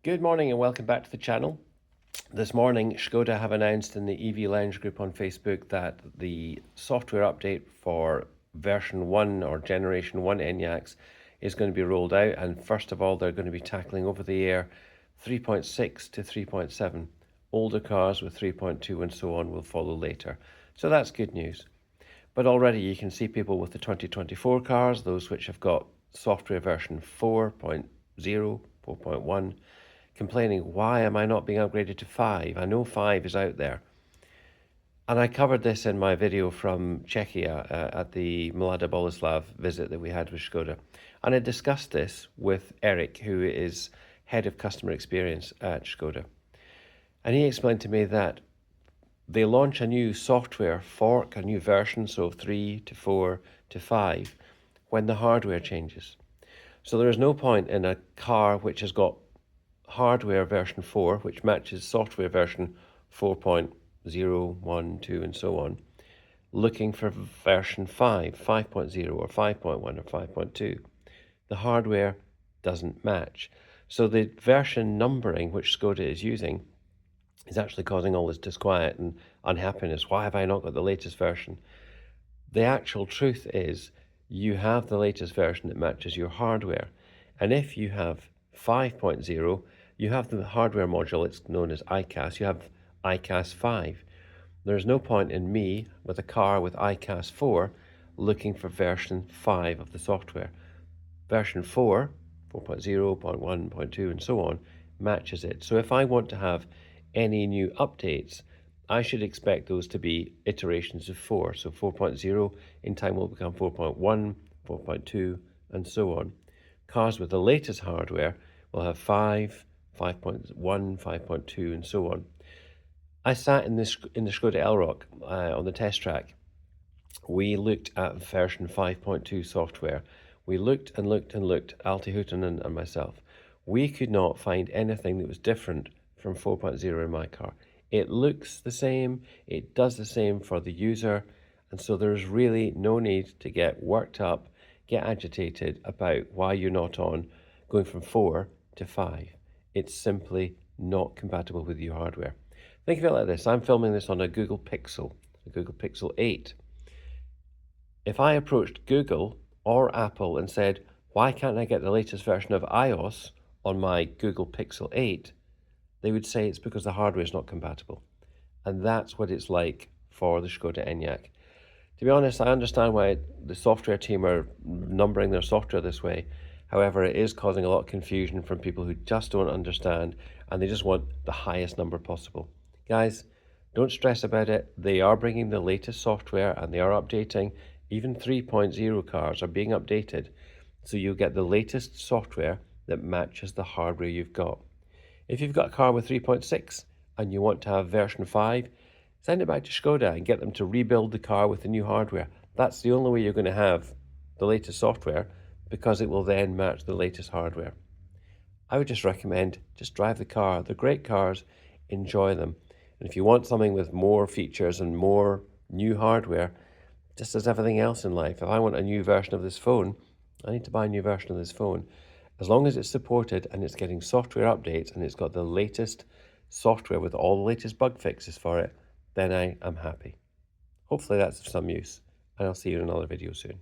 Good morning and welcome back to the channel. This morning, Škoda have announced in the EV Lounge group on Facebook that the software update for version 1 or generation 1 Enyaqs is going to be rolled out, and first of all they're going to be tackling over the air 3.6 to 3.7. Older cars with 3.2 and so on will follow later. So that's good news. But already you can see people with the 2024 cars, those which have got software version 4.0, 4.1, complaining, why am I not being upgraded to 5? I know 5 is out there. And I covered this in my video from Czechia at the Mlada Boleslav visit that we had with Škoda. And I discussed this with Enyaq, who is head of customer experience at Škoda. And he explained to me that they launch a new software fork, a new version, so 3 to 4 to 5, when the hardware changes. So there is no point in a car which has got hardware version 4, which matches software version 4.0, 1, 2, and so on, looking for version 5, 5.0, or 5.1, or 5.2. The hardware doesn't match. So the version numbering which Škoda is using is actually causing all this disquiet and unhappiness. Why have I not got the latest version? The actual truth is you have the latest version that matches your hardware. And if you have 5.0, you have the hardware module, it's known as iCAS, you have iCAS 5. There's no point in me with a car with iCAS 4 looking for version 5 of the software. Version 4, 4.0, 0.1, 0.2, and so on, matches it. So if I want to have any new updates, I should expect those to be iterations of 4. So 4.0 in time will become 4.1, 4.2, and so on. Cars with the latest hardware will have 5, 5.1, 5.2, and so on. I sat in the Škoda Elrock on the test track. We looked at version 5.2 software. We looked and looked and looked, Alti Hutanen and myself. We could not find anything that was different from 4.0 in my car. It looks the same, it does the same for the user, and so there's really no need to get worked up, get agitated about why you're not on going from 4 to 5. It's simply not compatible with your hardware. Think of it like this. I'm filming this on a Google Pixel 8. If I approached Google or Apple and said, why can't I get the latest version of iOS on my Google Pixel 8? They would say it's because the hardware is not compatible. And that's what it's like for the Škoda Enyaq. To be honest, I understand why the software team are numbering their software this way. However, it is causing a lot of confusion from people who just don't understand and they just want the highest number possible. Guys, don't stress about it. They are bringing the latest software and they are updating. Even 3.0 cars are being updated. So you'll get the latest software that matches the hardware you've got. If you've got a car with 3.6 and you want to have version 5, send it back to Škoda and get them to rebuild the car with the new hardware. That's the only way you're going to have the latest software, because it will then match the latest hardware. I would just recommend just drive the car. They're great cars, enjoy them. And if you want something with more features and more new hardware, just as everything else in life, if I want a new version of this phone, I need to buy a new version of this phone. As long as it's supported and it's getting software updates and it's got the latest software with all the latest bug fixes for it, then I am happy. Hopefully that's of some use, and I'll see you in another video soon.